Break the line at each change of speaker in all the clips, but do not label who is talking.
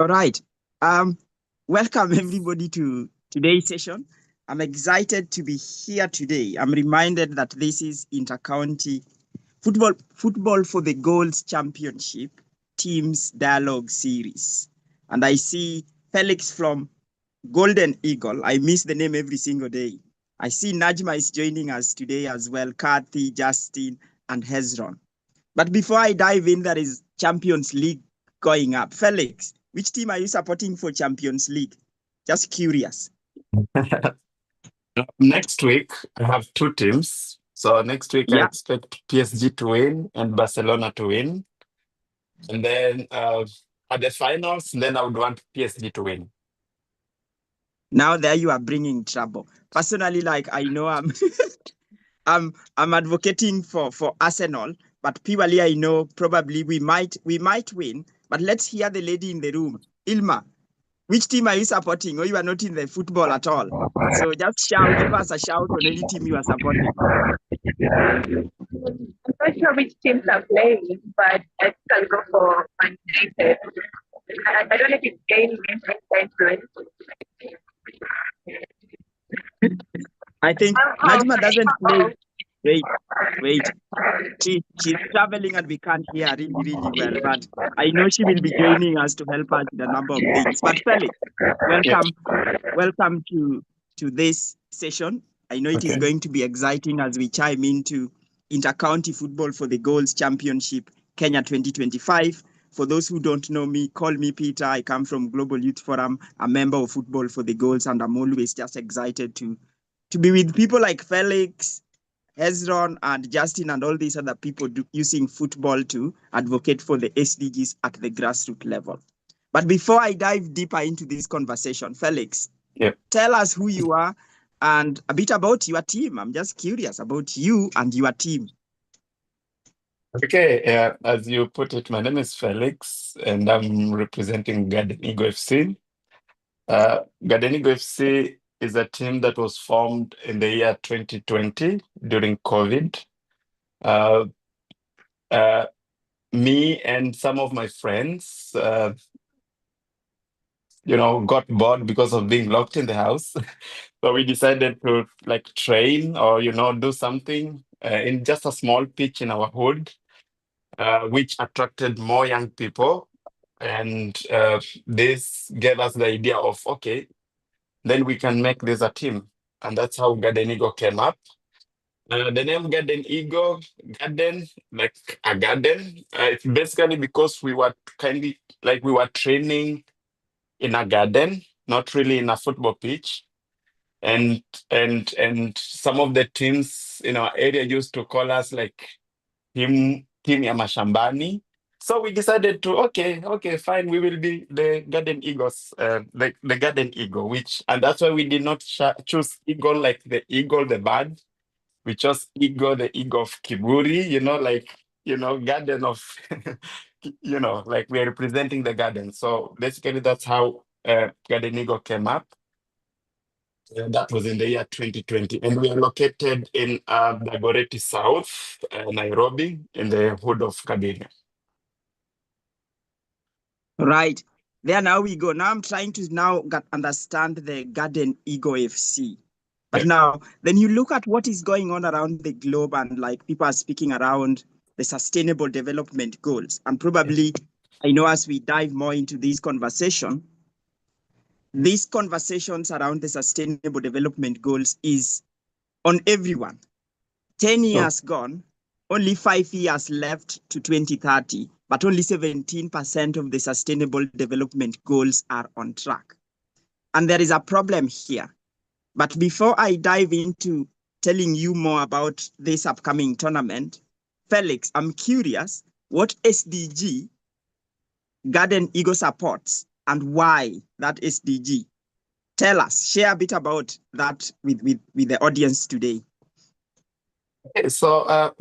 All right. Um, Welcome everybody to today's session. I'm excited to be here today. I'm reminded that this is Intercounty Football for the Goals Championship Teams Dialogue Series. And I see Felix from Golden Eagle. I miss the name every single day. I see Najma is joining us today as well, Kathy, Justin, and Hezron. But before I dive in, there is Champions League going up. Felix, which team are you supporting for Champions League? Just curious.
Next week, I have two teams. So next week, I
Yeah.
expect PSG to win and Barcelona to win. And then at the finals, then I would want PSG to win.
Now there you are bringing trouble. Personally, like I know I'm I'm advocating for Arsenal, but purely I know probably we might win. But let's hear the lady in the room, Ilma. Which team are you supporting? Or you are not in the football at all? So just shout, give us a shout on any team you are supporting.
I'm not sure which teams are playing, but I think I'll go for Man United. I don't know if it's gaining influence.
I think
Oh,
Najma
okay.
doesn't play. Wait, wait. She's traveling and we can't hear really, really well. But I know she will be joining us to help us with a number of things. But Felix,
Yeah.
welcome, welcome to this session. I know it is
Okay.
going to be exciting as we chime into Intercounty Football for the Goals Championship Kenya 2025. For those who don't know me, call me Peter. I come from Global Youth Forum, a member of Football for the Goals, and I'm always just excited to be with people like Felix, Hezron, and Justin, and all these other people using football to advocate for the SDGs at the grassroots level. But before I dive deeper into this conversation, Felix,
Yeah.
tell us who you are and a bit about your team. I'm just curious about you and your team.
Okay. As you put it, my name is Felix, and I'm representing Garden Eagle FC. Garden Eagle FC is a team that was formed in the year 2020 during COVID. Uh, uh, Me and some of my friends, got bored because of being locked in the house. So we decided to like train or, do something in just a small pitch in our hood, which attracted more young people. And this gave us the idea of, okay, then we can make this a team. And that's how Garden Eagle came up. The name Garden Eagle, garden, like a garden, it's basically because we were we were training in a garden, not really in a football pitch. And some of the teams in our area used to call us like team ya mashambani. So we decided to okay, fine, we will be the Garden Eagles, the Garden Eagle, and that's why we did not choose eagle like the eagle, the bird. We chose eagle, the eagle of Kiburi, garden of, like we are representing the garden. So basically, that's how Garden Eagle came up. That was in the year 2020. And we are located in Dagoretti South, Nairobi, in the hood of Kabiria.
Right. There now we go. Now I'm trying to understand the Garden Ego FC. But
Yeah.
now, then you look at what is going on around the globe and like people are speaking around the sustainable development goals. And probably, I know as we dive more into this conversation, these conversations around the sustainable development goals is on everyone. 10
So,
years gone, only 5 years left to 2030, but only 17% of the sustainable development goals are on track. And there is a problem here. But before I dive into telling you more about this upcoming tournament, Felix, I'm curious what SDG Garden Eagle supports and why that SDG. Tell us, share a bit about that with the audience today.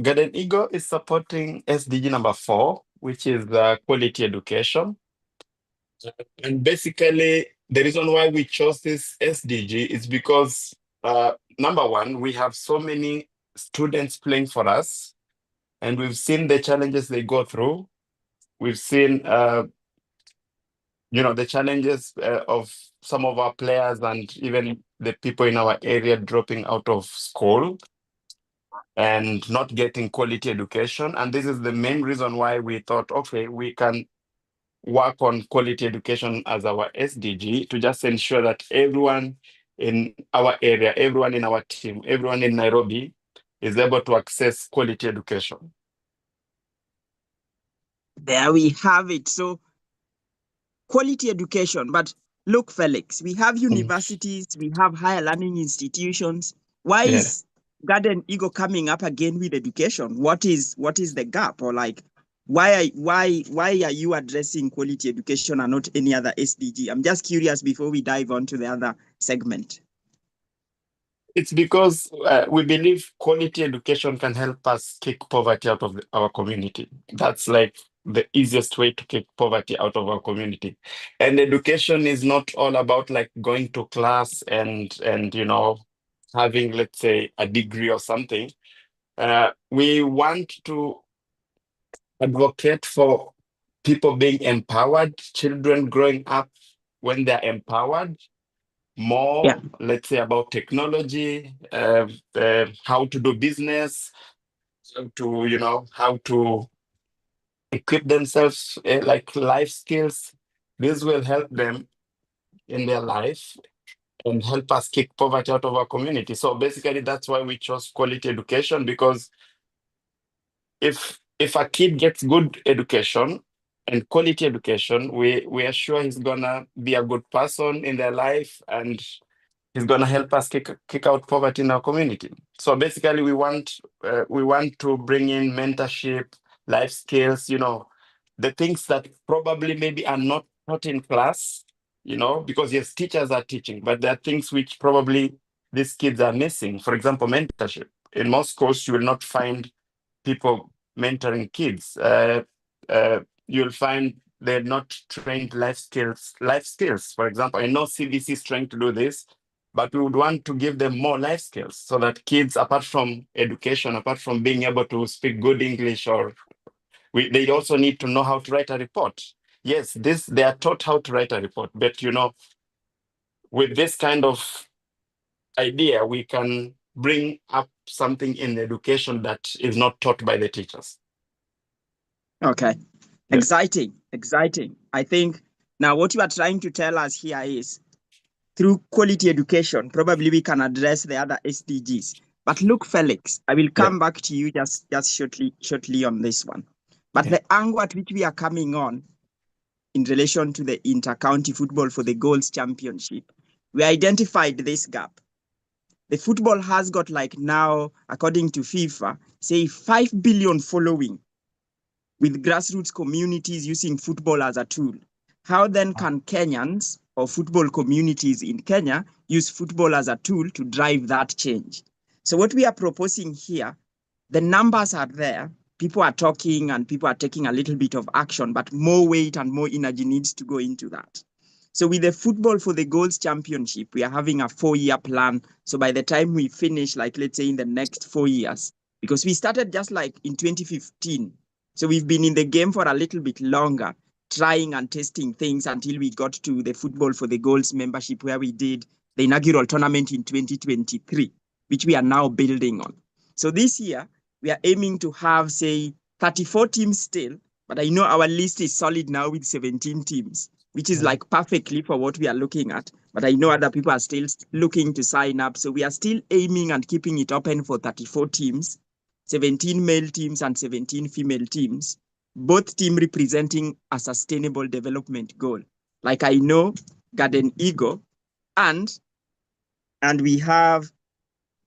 Garden Eagle is supporting SDG number 4, which is quality education. And basically, the reason why we chose this SDG is because, number one, we have so many students playing for us, and we've seen the challenges they go through. We've seen the challenges of some of our players and even the people in our area dropping out of school and not getting quality education. And this is the main reason why we thought, okay, we can work on quality education as our SDG to just ensure that everyone in our area, everyone in our team, everyone in Nairobi is able to access quality education.
There we have it. So quality education. But look, Felix, we have universities, we have higher learning institutions. Why
Yeah.
is Garden Eagle coming up again with education? What is the gap? Or like, why are you addressing quality education and not any other SDG? I'm just curious before we dive on to the other segment.
It's because we believe quality education can help us kick poverty out of our community. That's like the easiest way to kick poverty out of our community. And education is not all about like going to class and having, let's say, a degree or something. We want to advocate for people being empowered, children growing up when they're empowered, more, let's say, about technology, how to do business, how to equip themselves, like life skills. This will help them in their life and help us kick poverty out of our community. So basically, that's why we chose quality education, because if a kid gets good education and quality education, we are sure he's gonna be a good person in their life, and he's gonna help us kick out poverty in our community. So basically, we want to bring in mentorship, life skills, the things that probably maybe are not taught in class, because yes, teachers are teaching, but there are things which probably these kids are missing. For example, mentorship. In most schools, you will not find people mentoring kids. You'll find they're not trained life skills. For example, I know CBC is trying to do this, but we would want to give them more life skills so that kids, apart from education, apart from being able to speak good English, they also need to know how to write a report. Yes, they are taught how to write a report, but with this kind of idea, we can bring up something in education that is not taught by the teachers.
Okay.
Yeah.
Exciting. I think now what you are trying to tell us here is through quality education, probably we can address the other SDGs. But look, Felix, I will come back to you just shortly on this one. But the angle at which we are coming on in relation to the inter-county football for the Goals Championship, we identified this gap. The football has got like now, according to FIFA, say 5 billion following with grassroots communities using football as a tool. How then can Kenyans or football communities in Kenya use football as a tool to drive that change? So what we are proposing here, the numbers are there, people are talking and people are taking a little bit of action, but more weight and more energy needs to go into that. So with the Football for the Goals Championship, we are having a 4-year plan. So by the time we finish, like let's say in the next 4 years, because we started just like in 2015. So we've been in the game for a little bit longer, trying and testing things until we got to the Football for the Goals membership, where we did the inaugural tournament in 2023, which we are now building on. So this year, we are aiming to have, say, 34 teams still, but I know our list is solid now with 17 teams, which is like perfectly for what we are looking at. But I know other people are still looking to sign up. So we are still aiming and keeping it open for 34 teams, 17 male teams and 17 female teams, both teams representing a sustainable development goal. Like I know Garden Eagle and we have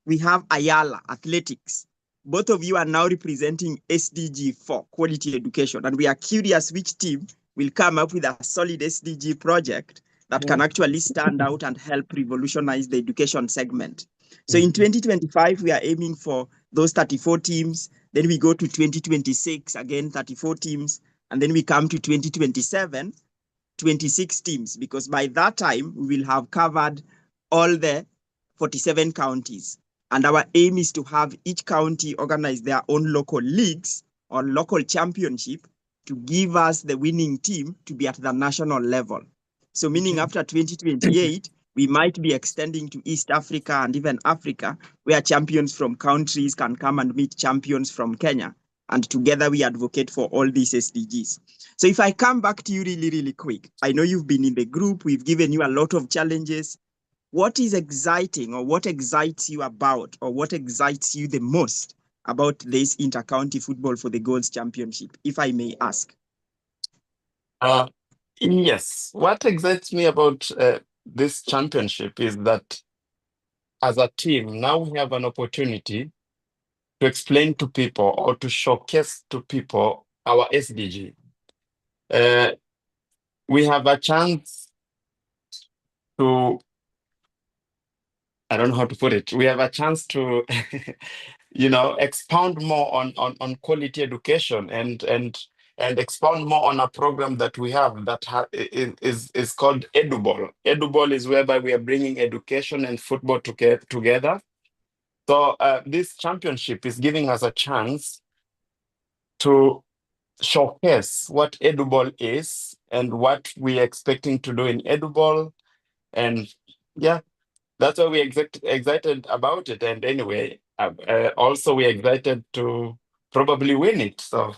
Ayala Athletics. Both of you are now representing SDG 4, quality education. And we are curious which team will come up with a solid SDG project that can actually stand out and help revolutionize the education segment. So in 2025, we are aiming for those 34 teams. Then we go to 2026, again, 34 teams. And then we come to 2027, 26 teams, because by that time, we will have covered all the 47 counties. And our aim is to have each county organize their own local leagues or local championship to give us the winning team to be at the national level. So meaning after 2028, we might be extending to East Africa and even Africa, where champions from countries can come and meet champions from Kenya. And together we advocate for all these SDGs. So if I come back to you really quick, I know you've been in the group, we've given you a lot of challenges. What is exciting, or what excites you about, or what excites you the most about this Inter-County Football for the Goals Championship, if I may ask?
Yes, what excites me about this championship is that as a team, now we have an opportunity to explain to people or to showcase to people our SDG. We have a chance to, I don't know how to put it. We have a chance to, expound more on quality education and expound more on a program that we have that is called EduBall. EduBall is whereby we are bringing education and football together. So this championship is giving us a chance to showcase what EduBall is and what we're expecting to do in EduBall. And yeah, that's why we're excited about it. And anyway, also we're excited to probably win it. So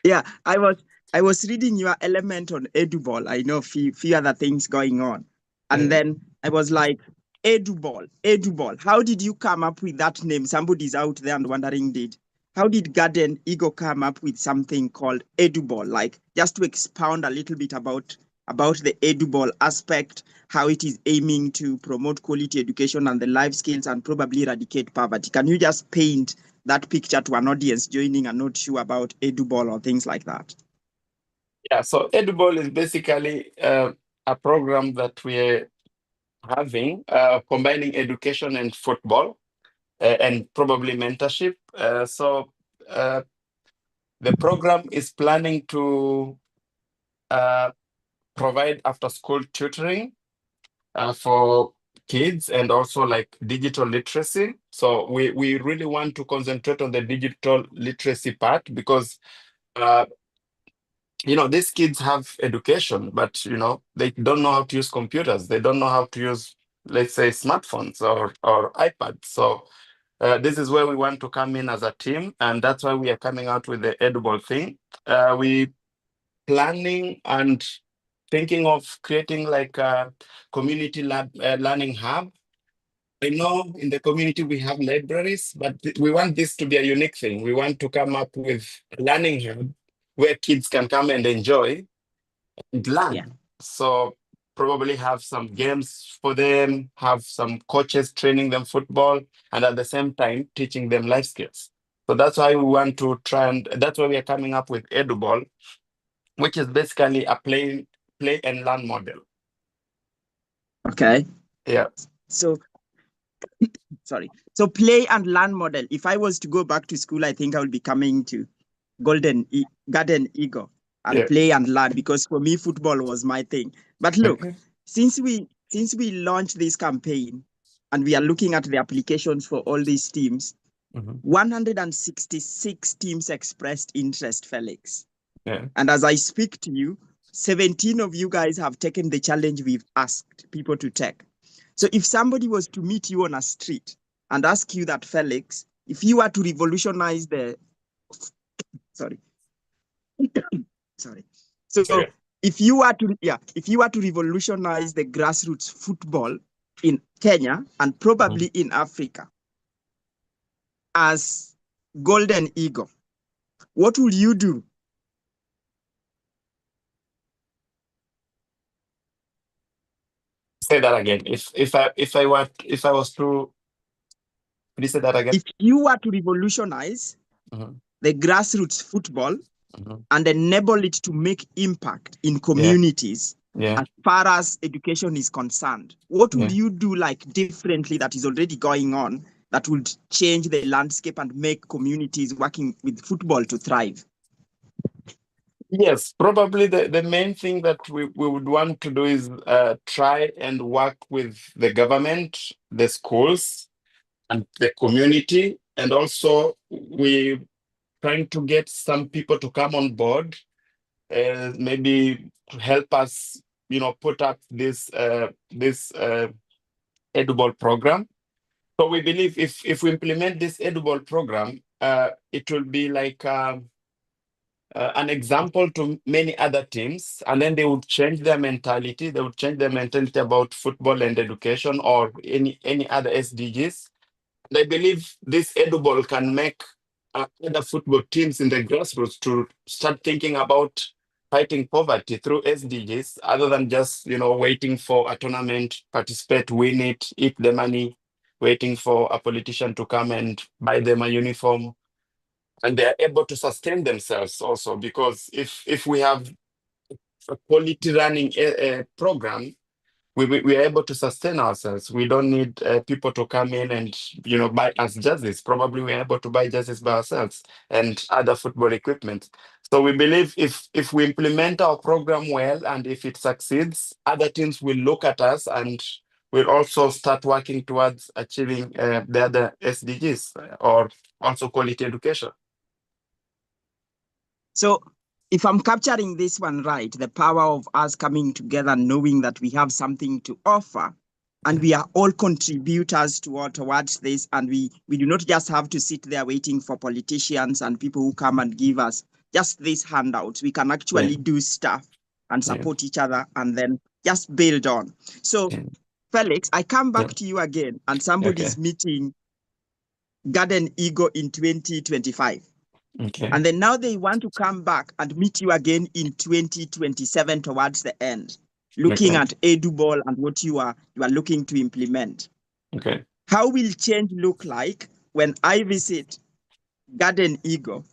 Yeah, I was reading your element on EduBall. I know few other things going on. And then I was like, EduBall. How did you come up with that name? Somebody's out there and wondering, how did Garden Eagle come up with something called EduBall? Like, just to expound a little bit about the EduBall aspect, how it is aiming to promote quality education and the life skills and probably eradicate poverty. Can you just paint that picture to an audience joining and not sure about EduBall or things like that?
yeah, so EduBall is basically a program that we're having, combining education and football and probably mentorship. So the program is planning to provide after-school tutoring for kids and also like digital literacy. So we really want to concentrate on the digital literacy part because these kids have education, but they don't know how to use computers. They don't know how to use, let's say, smartphones or iPads. So this is where we want to come in as a team, and that's why we are coming out with the EduBall thing. We planning and thinking of creating like a community lab learning hub. I know in the community we have libraries, but we want this to be a unique thing. We want to come up with a learning hub where kids can come and enjoy and learn.
Yeah.
So probably have some games for them, have some coaches training them football, and at the same time teaching them life skills. So that's why we want to try, and that's why we are coming up with EduBall, which is basically a play and learn model.
Okay.
Yeah.
So, sorry. So play and learn model. If I was to go back to school, I think I will be coming to Garden Eagle and play and learn, because for me, football was my thing. But look, since we launched this campaign and we are looking at the applications for all these teams, 166 teams expressed interest, Felix.
Yeah.
And as I speak to you, 17 of you guys have taken the challenge we've asked people to take. So if somebody was to meet you on a street and ask you that, Felix, if you were to revolutionize the, sorry. So if you were to revolutionize the grassroots football in Kenya and probably in Africa as Golden Eagle, what will you do?
Say that again. If I was to, could you say that again?
If you were to revolutionize the grassroots football and enable it to make impact in communities as far as education is concerned, what would you do like differently that is already going on that would change the landscape and make communities working with football to thrive?
Yes, probably the main thing that we would want to do is try and work with the government, the schools, and the community. And also we trying to get some people to come on board, maybe to help us, put up this EduBall program. So we believe if we implement this EduBall program, it will be like an example to many other teams, and then they would change their mentality. They would change their mentality about football and education or any other SDGs. And I believe this EduBall can make other football teams in the grassroots to start thinking about fighting poverty through SDGs, other than just waiting for a tournament, participate, win it, eat the money, waiting for a politician to come and buy them a uniform, and they are able to sustain themselves also. Because if we have a quality running program, we are able to sustain ourselves. We don't need people to come in and buy us jerseys. Probably we are able to buy jerseys by ourselves and other football equipment. So we believe if we implement our program well and if it succeeds, other teams will look at us and will also start working towards achieving the other SDGs or also quality education.
So if I'm capturing this one right, the power of us coming together, knowing that we have something to offer, and we are all contributors towards this, and we do not just have to sit there waiting for politicians and people who come and give us just these handouts. We can actually do stuff and support each other and then just build on. So Felix, I come back to you again, and somebody's meeting Garden Eagle in 2025.
Okay.
And then now they want to come back and meet you again in 2027 towards the end, looking at EduBall and what you are looking to implement.
Okay.
How will change look like when I visit Garden Eagle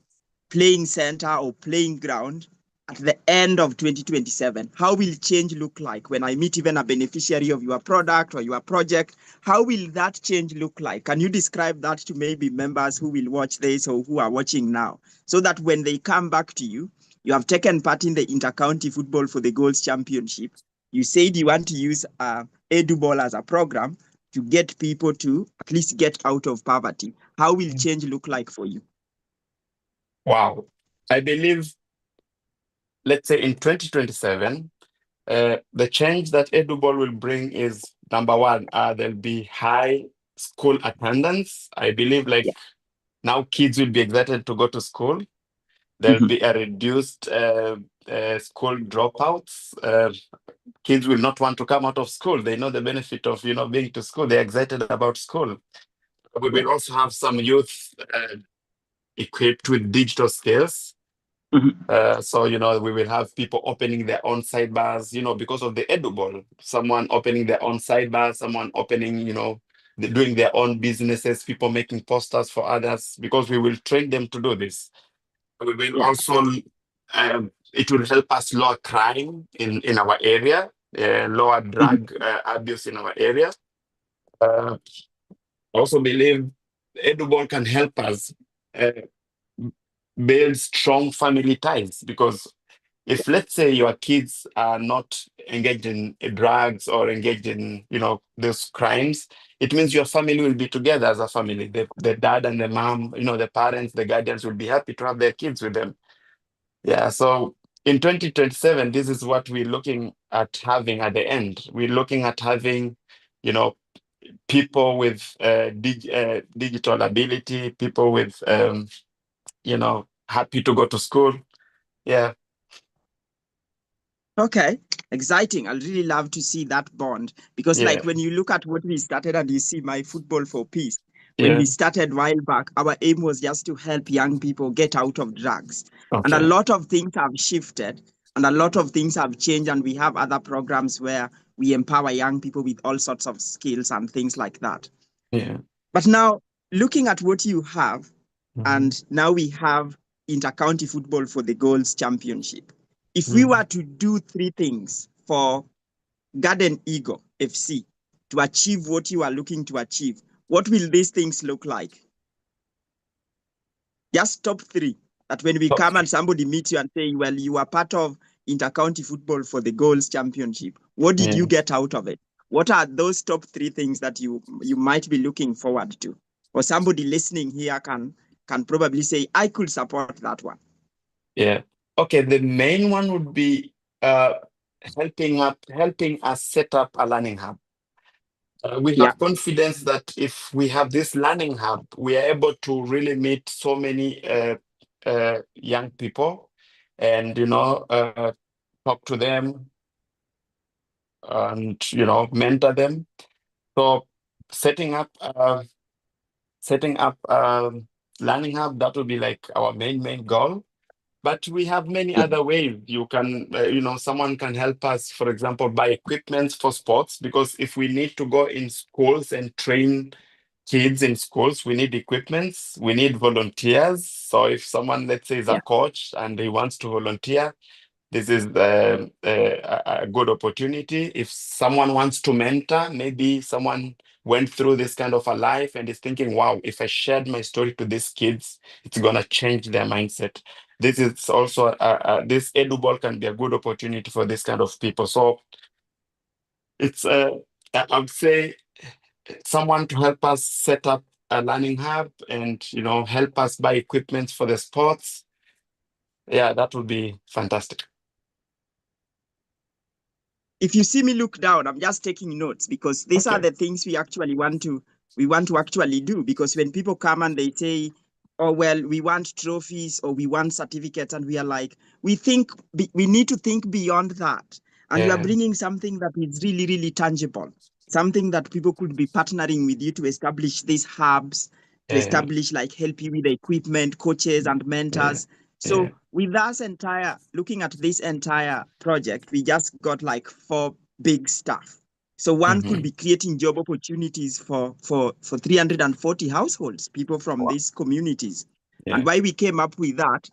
playing center or playing ground at the end of 2027? How will change look like when I meet even a beneficiary of your product or your project? How will that change look like? Can you describe that to maybe members who will watch this or who are watching now, so that when they come back to you, you have taken part in the Inter-County Football for the Goals Championship. You said you want to use EduBall as a program to get people to at least get out of poverty. How will change look like for you?
Wow. I believe, let's say in 2027, the change that EduBall will bring is, number one, there'll be high school attendance. I believe now kids will be excited to go to school. There'll be a reduced school dropouts. Kids will not want to come out of school. They know the benefit of being to school. They're excited about school. We will also have some youth equipped with digital skills. So, we will have people opening their own sidebars, because of the EduBall. Someone opening their own sidebar, someone opening, doing their own businesses, people making posters for others, because we will train them to do this. We will also, it will help us lower crime in our area, lower drug abuse in our area. Also believe EduBall can help us build strong family ties, because if, let's say, your kids are not engaged in drugs or engaged in those crimes, it means your family will be together as a family. The dad and the mom, the parents, the guardians will be happy to have their kids with them. So in 2027, this is what we're looking at having at the end. We're looking at having people with digital ability, people with happy to go to school.
Okay, exciting. I'd really love to see that bond, because when you look at what we started and you see My Football for Peace, when we started a while back, our aim was just to help young people get out of drugs. And a lot of things have shifted and a lot of things have changed, and we have other programs where we empower young people with all sorts of skills and things like that. But now, looking at what you have, and now we have Inter-County Football for the Goals Championship. If we were to do three things for Garden Eagle FC to achieve what you are looking to achieve, what will these things look like? Just top three, that when we come and somebody meets you and say, well, you are part of Inter-County Football for the Goals Championship, what did you get out of it? What are those top three things that you might be looking forward to? Or somebody listening here can can probably say, I could support that one?
Yeah. Okay. The main one would be helping us set up a learning hub. We
Yeah.
have confidence that if we have this learning hub, we are able to really meet so many young people, and talk to them, and mentor them. So setting up learning hub, that will be like our main goal. But we have many
Yeah.
other ways. You can, someone can help us, for example, buy equipment for sports, because if we need to go in schools and train kids in schools, we need equipments, we need volunteers. So if someone, let's say, is a
Yeah.
coach and he wants to volunteer, this is a good opportunity. If someone wants to mentor, maybe someone went through this kind of a life and is thinking, wow, if I shared my story to these kids, it's going to change their mindset. This is also, this EduBall can be a good opportunity for this kind of people. So it's, I would say, someone to help us set up a learning hub and, help us buy equipment for the sports. Yeah, that would be fantastic.
If you see me look down, I'm just taking notes, because these are
Okay.
the things we actually want to actually do. Because when people come and they say, oh, well, we want trophies or we want certificates, and we are like, we need to think beyond that. And you are
Yeah,
bringing something that is really, really tangible, something that people could be partnering with you to establish these hubs, to
yeah,
establish, like, help you with the equipment, coaches and
yeah,
mentors.
yeah.
So with us looking at this entire project, we just got like 4 big stuff. So one could
Mm-hmm.
be creating job opportunities for 340 households, people from
Wow.
these communities. And
Yeah.
why we came up with that,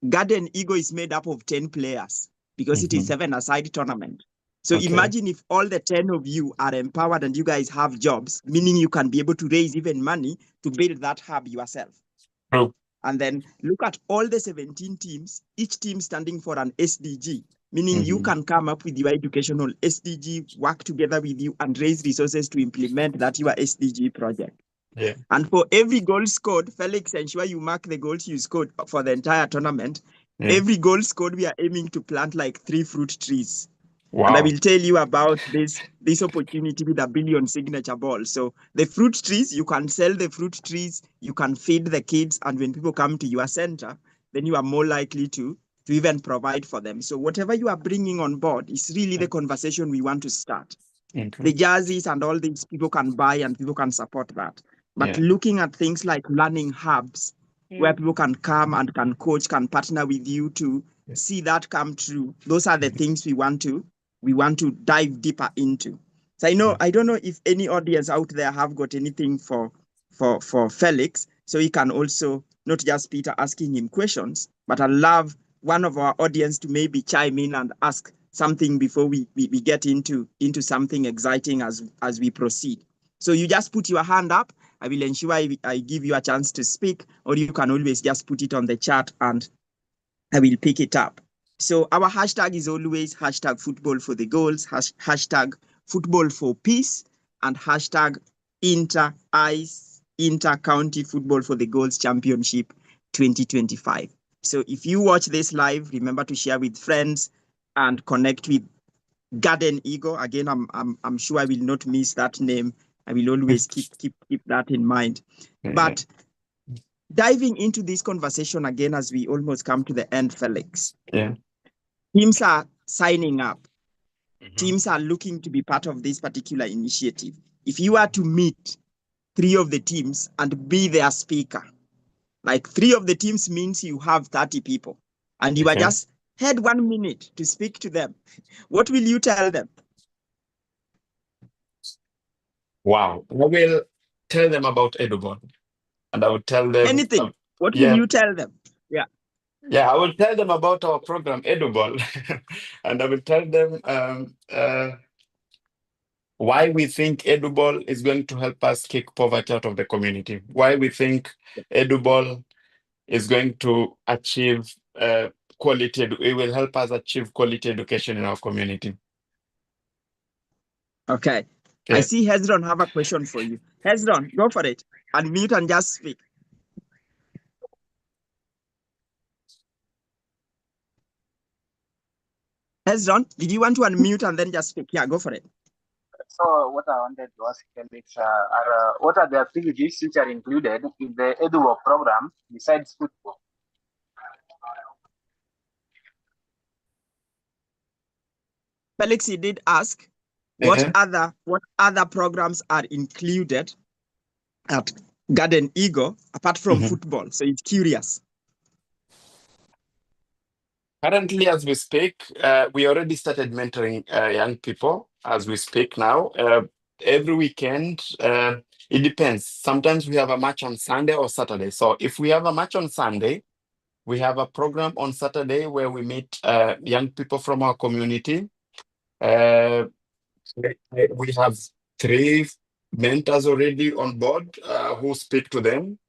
Garden Eagle is made up of 10 players because it is
Mm-hmm.
7-a-side tournament. So
Okay.
imagine if all the 10 of you are empowered and you guys have jobs, meaning you can be able to raise even money to build that hub yourself.
True.
And then look at all the 17 teams, each team standing for an SDG, meaning you
Mm-hmm.
can come up with your educational SDG, work together with you, and raise resources to implement that your SDG project.
Yeah.
And for every goal scored, Felix, ensure you mark the goals you scored for the entire tournament.
Yeah.
Every goal scored, we are aiming to plant like 3 fruit trees. And I
Wow.
will tell you about this opportunity with a billion signature ball. So the fruit trees, you can sell the fruit trees, you can feed the kids, and when people come to your center, then you are more likely to even provide for them. So whatever you are bringing on board is really the conversation we want to start.
Okay.
The jerseys and all things people can buy and people can support that. But
Yeah.
looking at things like learning hubs where people can come and can coach, can partner with you to
Yeah.
see that come true. Those are the things we want to dive deeper into. So I don't know if any audience out there have got anything for Felix, so he can also not just Peter asking him questions, but I love one of our audience to maybe chime in and ask something before we get into something exciting as we proceed. So you just put your hand up. I will ensure I give you a chance to speak, or you can always just put it on the chat and I will pick it up. So our hashtag is always hashtag football for the goals, hashtag football for peace, and hashtag inter-county football for the goals championship 2025. So if you watch this live, remember to share with friends and connect with Garden Eagle. Again, I'm sure I will not miss that name. I will always keep that in mind.
Yeah.
But diving into this conversation again as we almost come to the end, Felix.
Yeah.
Teams are signing up.
Mm-hmm.
Teams are looking to be part of this particular initiative. If you are to meet 3 of the teams and be their speaker, like 3 of the teams means you have 30 people, and you are
Okay.
just had 1 minute to speak to them, what will you tell them?
Wow. I will tell them about EduBall, and I will tell them,
Anything. What will
yeah,
you tell them? Yeah.
yeah, I will tell them about our program EduBall, and I will tell them why we think EduBall is going to help us kick poverty out of the community, why we think EduBall is going to achieve quality, it will help us achieve quality education in our community.
Okay. I
Yeah.
see Hezron have a question for you. Hezron, go for it. Unmute and just speak. Hezron, did you want to unmute and then just speak? Yeah, go for it.
So what I wanted to ask Felix are what are the activities which are included in the EduBall program besides football?
Felix, he did ask what other programs are included at Garden Eagle apart from football. So he's curious.
Currently, as we speak, we already started mentoring young people as we speak now. Every weekend, it depends. Sometimes we have a match on Sunday or Saturday. So if we have a match on Sunday, we have a program on Saturday where we meet young people from our community. We have 3 mentors already on board who speak to them.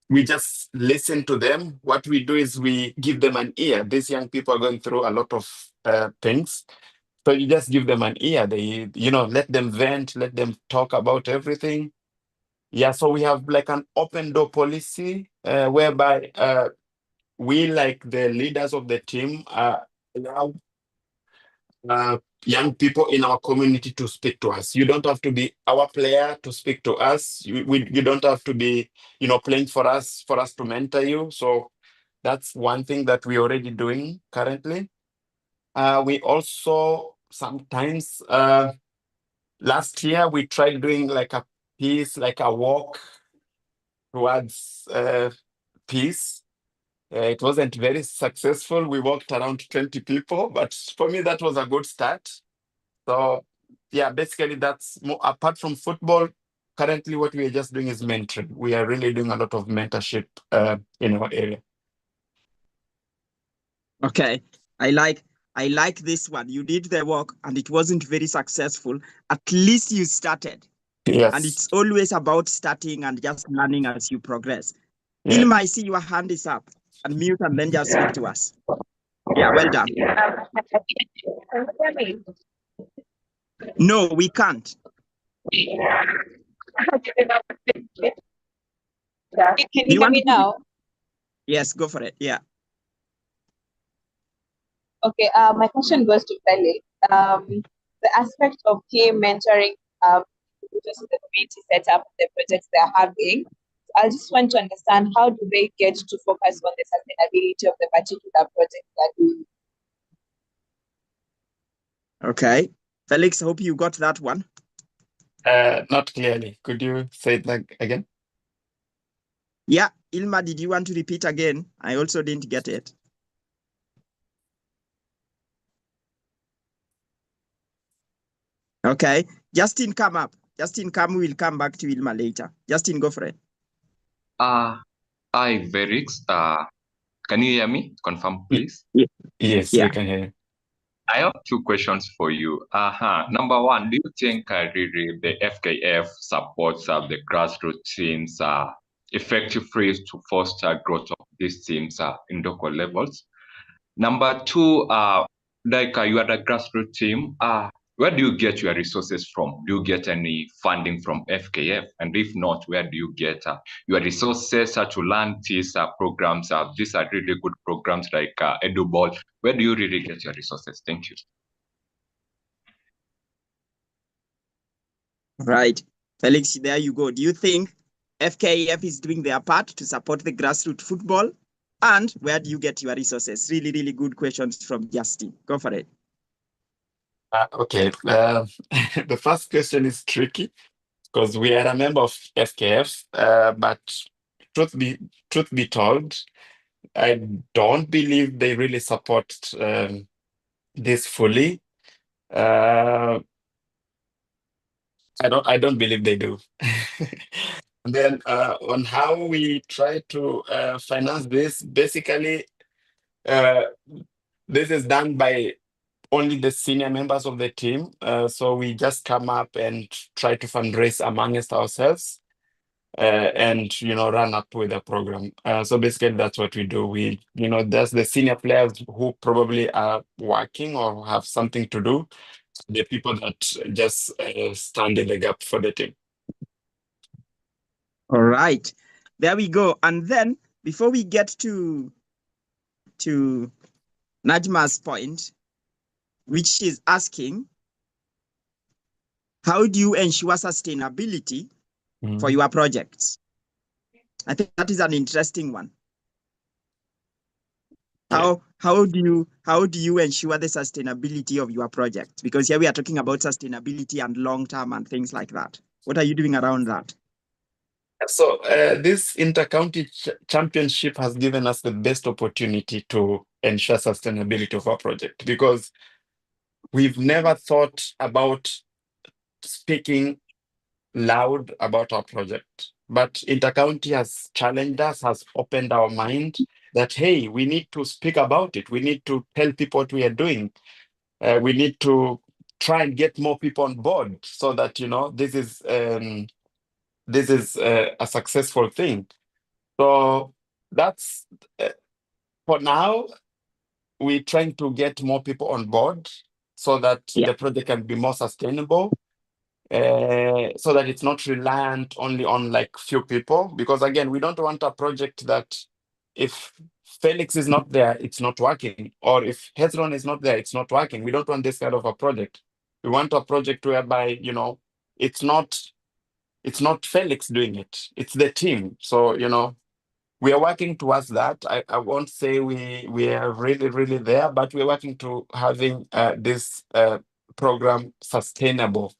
We just listen to them. What we do is we give them an ear. These young people are going through a lot of things. So you just give them an ear. They, let them vent, let them talk about everything. Yeah, so we have like an open door policy whereby we, like the leaders of the team, allow young people in our community to speak to us. You don't have to be our player to speak to us. You don't have to be, playing for us to mentor you. So that's one thing that we're already doing currently. We also sometimes, last year, we tried doing like a piece, like a walk towards peace. It wasn't very successful. We walked around 20 people, but for me, that was a good start. So yeah, basically that's more, apart from football, currently what we are just doing is mentoring. We are really doing a lot of mentorship in our area.
Okay. I like this one. You did the work and it wasn't very successful. At least you started.
Yes.
And it's always about starting and just learning as you progress.
Yeah.
Ilma, I see your hand is up. Unmute and then just speak to us. Yeah, well done. No, we can't.
Can you hear me now?
Yes, go for it. Yeah.
Okay, my question goes to Felix. The aspect of team mentoring, just the community setup, the projects they're having. I just want to understand, how do they get to focus on the sustainability of the particular project they're doing?
Okay. Felix, hope you got that one.
Not clearly. Could you say it again?
Yeah. Ilma, did you want to repeat again? I also didn't get it. Okay. Justin, come up. Justin, come. We'll come back to Ilma later. Justin, go for it.
Hi, Verix. Can you hear me? Confirm, please.
Yes, we can hear you.
I have 2 questions for you. Number one, do you think really the FKF supports the grassroots teams effectively to foster growth of these teams in local levels? Number 2, you are the grassroots team. Where do you get your resources from? Do you get any funding from FKF? And if not, where do you get your resources to learn these programs? These are really good programs like EduBall. Where do you really get your resources? Thank you.
Right. Felix, there you go. Do you think FKF is doing their part to support the grassroots football? And where do you get your resources? Really, really good questions from Justin. Go for it.
Okay. The first question is tricky because we are a member of FKF, but truth be told, I don't believe they really support this fully. I don't believe they do. And then on how we try to finance this, basically, this is done by only the senior members of the team. So we just come up and try to fundraise amongst ourselves and, run up with the program. So basically that's what we do. We, there's the senior players who probably are working or have something to do. The people that just stand in the gap for the team.
All right, there we go. And then before we get to Najma's point, which is asking, how do you ensure sustainability for your projects? I think that is an interesting one. How do you ensure the sustainability of your project? Because here we are talking about sustainability and long term and things like that. What are you doing around that?
So this inter-county championship has given us the best opportunity to ensure sustainability of our project, because we've never thought about speaking loud about our project. But inter-county has challenged us, has opened our mind that, hey, we need to speak about it. We need to tell people what we are doing. We need to try and get more people on board so that, this is a successful thing. So that's for now, we're trying to get more people on board so that the project can be more sustainable, so that it's not reliant only on like few people. Because again, we don't want a project that if Felix is not there, it's not working, or if Hezron is not there, it's not working. We don't want this kind of a project. We want a project whereby, it's not Felix doing it, it's the team. So, we are working towards that. I won't say we are really, really there, but we're working to having this program sustainable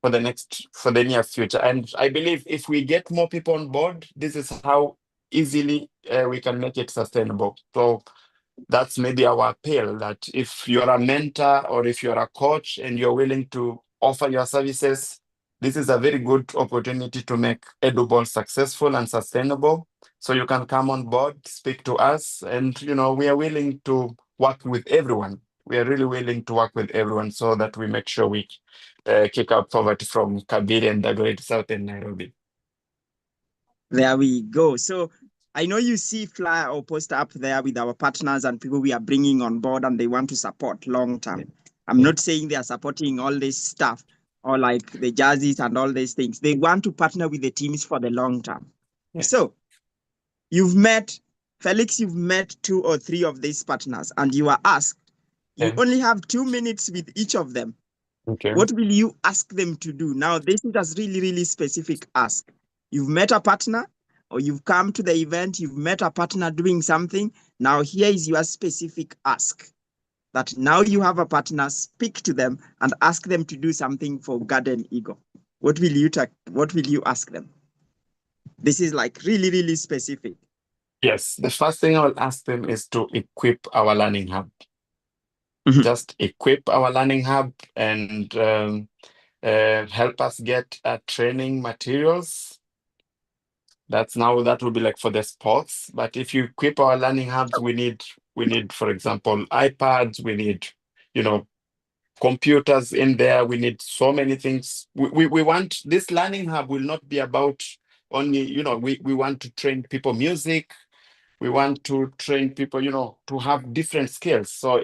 for the near future. And I believe if we get more people on board, this is how easily we can make it sustainable. So that's maybe our appeal, that if you're a mentor or if you're a coach and you're willing to offer your services, this is a very good opportunity to make EduBall successful and sustainable. So you can come on board, speak to us, and we are willing to work with everyone. We are really willing to work with everyone so that we make sure we kick out poverty from Kabiria and Dagoretti South in Nairobi.
There we go. So I know you see flyer or poster up there with our partners and people we are bringing on board and they want to support long term. I'm not saying they are supporting all this stuff or like the jerseys and all these things. They want to partner with the teams for the long term. So Felix, you've met 2 or 3 of these partners and you are asked, you only have 2 minutes with each of them.
Okay.
What will you ask them to do? Now, this is a really, really specific ask. You've met a partner or you've come to the event, you've met a partner doing something. Now, here is your specific ask. That now you have a partner, speak to them and ask them to do something for Garden Eagle. What will you ask them? This is like really, really specific.
Yes, the first thing I will ask them is to equip our learning hub. Just equip our learning hub and help us get training materials. That will be like for the sports. But if you equip our learning hubs, we need, for example, iPads, we need, computers in there. We need so many things. We want this learning hub will not be about only, we want to train people music. We want to train people, to have different skills. So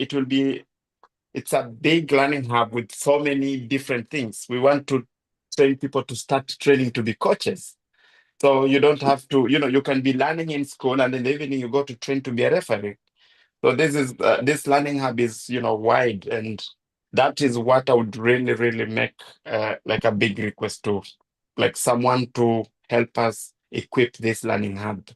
it's a big learning hub with so many different things. We want to train people to start training to be coaches. So you don't have to, you can be learning in school and in the evening you go to train to be a referee. So this learning hub is, wide, and that is what I would really, really make like a big request to, like someone to help us equip this learning hub.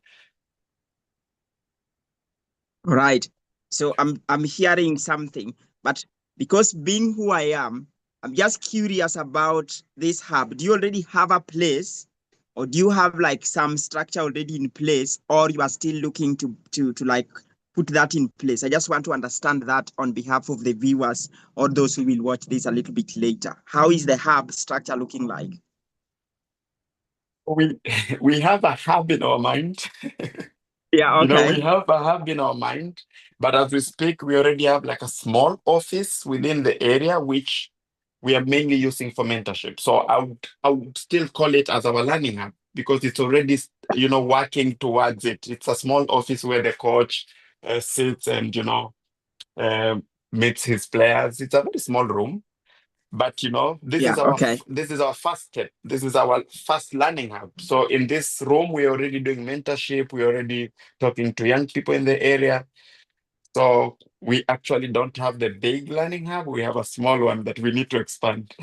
Right. So I'm hearing something, but because being who I am, I'm just curious about this hub. Do you already have a place, or do you have like some structure already in place, or you are still looking to like put that in place? I just want to understand that on behalf of the viewers or those who will watch this a little bit later. How is the hub structure looking like?
We have a hub in our mind.
Yeah, okay.
We have a hub in our mind, but as we speak, we already have like a small office within the area, which we are mainly using for mentorship. So I would still call it as our learning hub because it's already, working towards it. It's a small office where the coach sits and, meets his players. It's a very small room. But this is our first step. This is our first learning hub. So in this room, we're already doing mentorship. We're already talking to young people in the area. So we actually don't have the big learning hub. We have a small one that we need to expand.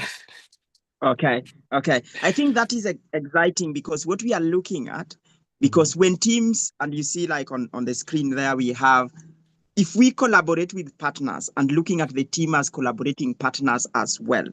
Okay. I think that is exciting because what we are looking at, because when teams, and you see like on the screen there, we have, if we collaborate with partners and looking at the team as collaborating partners as well,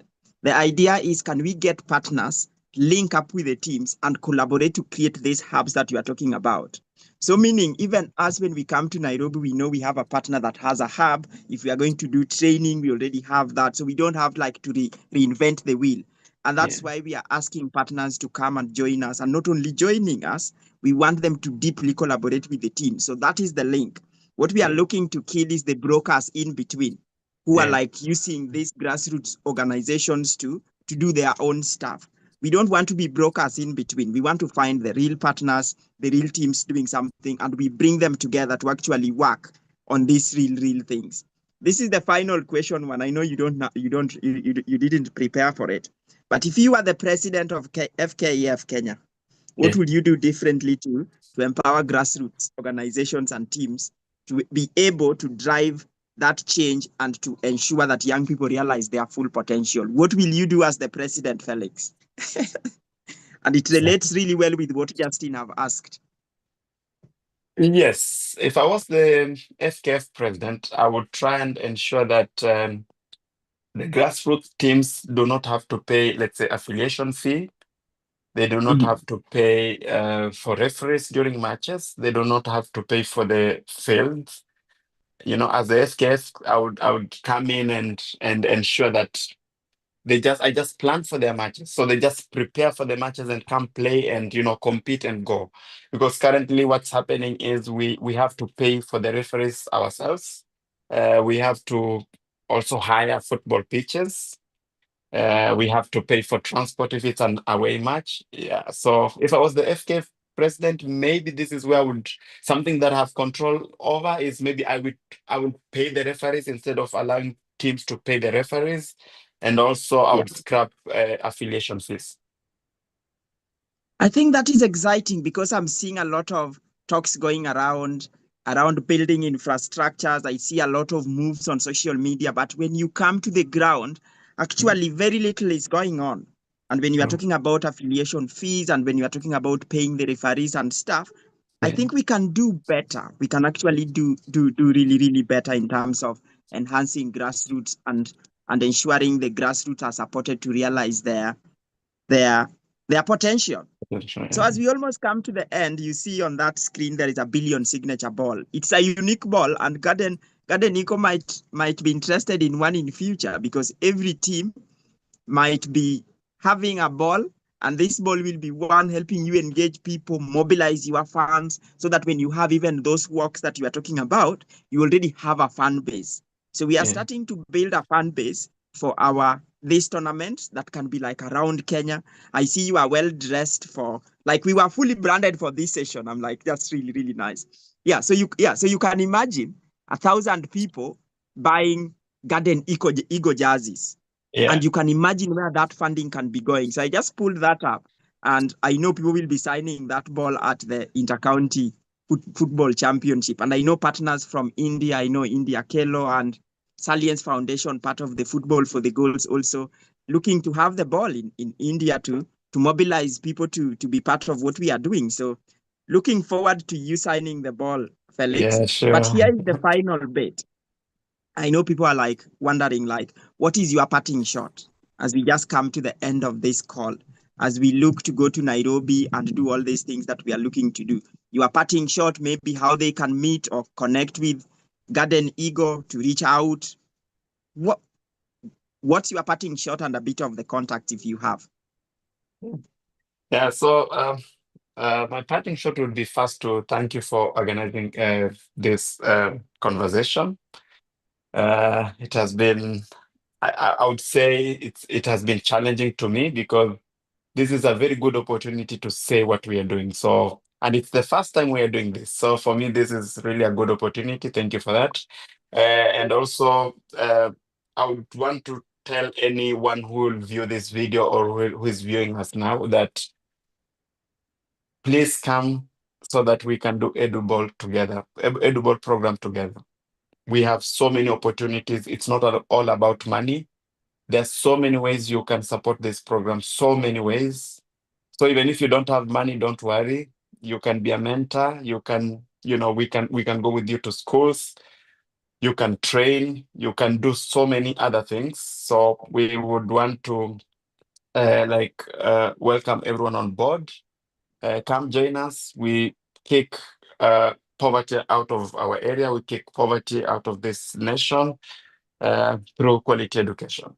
the idea is, can we get partners, link up with the teams and collaborate to create these hubs that you are talking about? So meaning even us, when we come to Nairobi, we know we have a partner that has a hub. If we are going to do training, we already have that. So we don't have like to reinvent the wheel. And that's why we are asking partners to come and join us. And not only joining us, we want them to deeply collaborate with the team. So that is the link. What we are looking to kill is the brokers in between, who are like using these grassroots organizations to do their own stuff. We don't want to be brokers in between. We want to find the real partners, the real teams doing something, and we bring them together to actually work on these real things. This is the final question one. I know you didn't prepare for it. But if you are the president of FKEF Kenya, what would you do differently to empower grassroots organizations and teams to be able to drive that change and to ensure that young people realize their full potential? What will you do as the president, Felix? And it relates really well with what Justin have asked.
Yes, if I was the FKF president, I would try and ensure that the grassroots teams do not have to pay, let's say, affiliation fee. They do not have to pay for referees during matches. They do not have to pay for the fields. You know, as the SKF, I would come in and ensure that I just plan for their matches. So they just prepare for the matches and come play and, you know, compete and go. Because currently what's happening is we have to pay for the referees ourselves. We have to also hire football pitches. We have to pay for transport if it's an away match. Yeah. So if I was the FK president, maybe this is where something that I have control over is maybe I would pay the referees instead of allowing teams to pay the referees. And also I would scrap affiliation fees.
I think that is exciting because I'm seeing a lot of talks going around building infrastructures. I see a lot of moves on social media, but when you come to the ground, actually very little is going on. And when you are talking about affiliation fees and when you are talking about paying the referees and stuff, I think we can do better. We can actually do really better in terms of enhancing grassroots and ensuring the grassroots are supported to realize their potential. So as we almost come to the end, you see on that screen there is a billion signature ball. It's a unique ball, and Garden Eco might be interested in one in future because every team might be having a ball, and this ball will be one helping you engage people, mobilize your fans, so that when you have even those walks that you are talking about, you already have a fan base. So we are starting to build a fan base for this tournament that can be like around Kenya. I see you are well dressed for, like, we were fully branded for this session. I'm like, that's really nice. So you can imagine 1,000 people buying Garden Eagle jerseys. And you can imagine where that funding can be going. So I just pulled that up, and I know people will be signing that ball at the Intercounty Football Championship. And I know partners from India. I know India Kelo and Salience Foundation, part of the Football for the Goals, also looking to have the ball in India to mobilize people to be part of what we are doing. So looking forward to you signing the ball, Felix.
Yeah, sure.
But here is the final bit. I know people are like wondering, like, what is your parting shot as we just come to the end of this call, as we look to go to Nairobi and do all these things that we are looking to do? Your parting shot, maybe how they can meet or connect with Garden Eagle to reach out. What's your parting shot and a bit of the contact if you have?
Yeah, so my parting shot would be first to thank you for organizing this conversation. It has been, I would say it has been challenging to me because this is a very good opportunity to say what we are doing. So, and it's the first time we are doing this. So for me, this is really a good opportunity. Thank you for that. And also, I would want to tell anyone who will view this video or who is viewing us now that please come so that we can do EduBall together, EduBall program together. we have so many opportunities. It's not all about money. There's so many ways you can support this program, so many ways. So even if you don't have money, don't worry. You can be a mentor. You can, we can go with you to schools. You can train. You can do so many other things. So we would want to welcome everyone on board. Come join us. We kick poverty out of our area. We kick poverty out of this nation through quality education.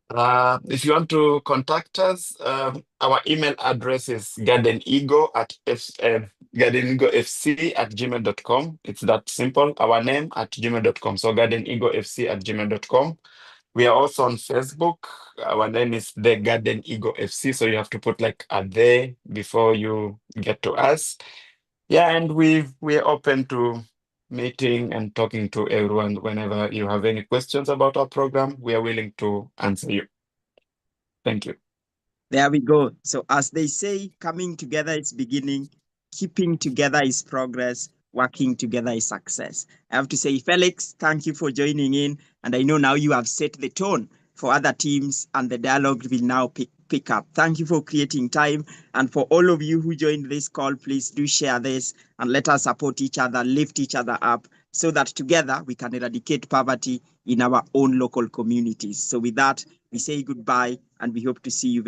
If you want to contact us, our email address is gardeneagofc@gmail.com. It's that simple. Our name at gmail.com. So gardeneagofc@gmail.com. We are also on Facebook. Our name is the Garden Eagle FC. So you have to put like a there before you get to us. Yeah, and we're open to meeting and talking to everyone. Whenever you have any questions about our program, we are willing to answer you. Thank you.
There we go. So as they say, coming together is beginning, keeping together is progress, working together is success. I have to say, Felix, thank you for joining in. And I know now you have set the tone for other teams and the dialogue will now pick up. Thank you for creating time. And for all of you who joined this call, please do share this and let us support each other, lift each other up so that together we can eradicate poverty in our own local communities. So with that, we say goodbye and we hope to see you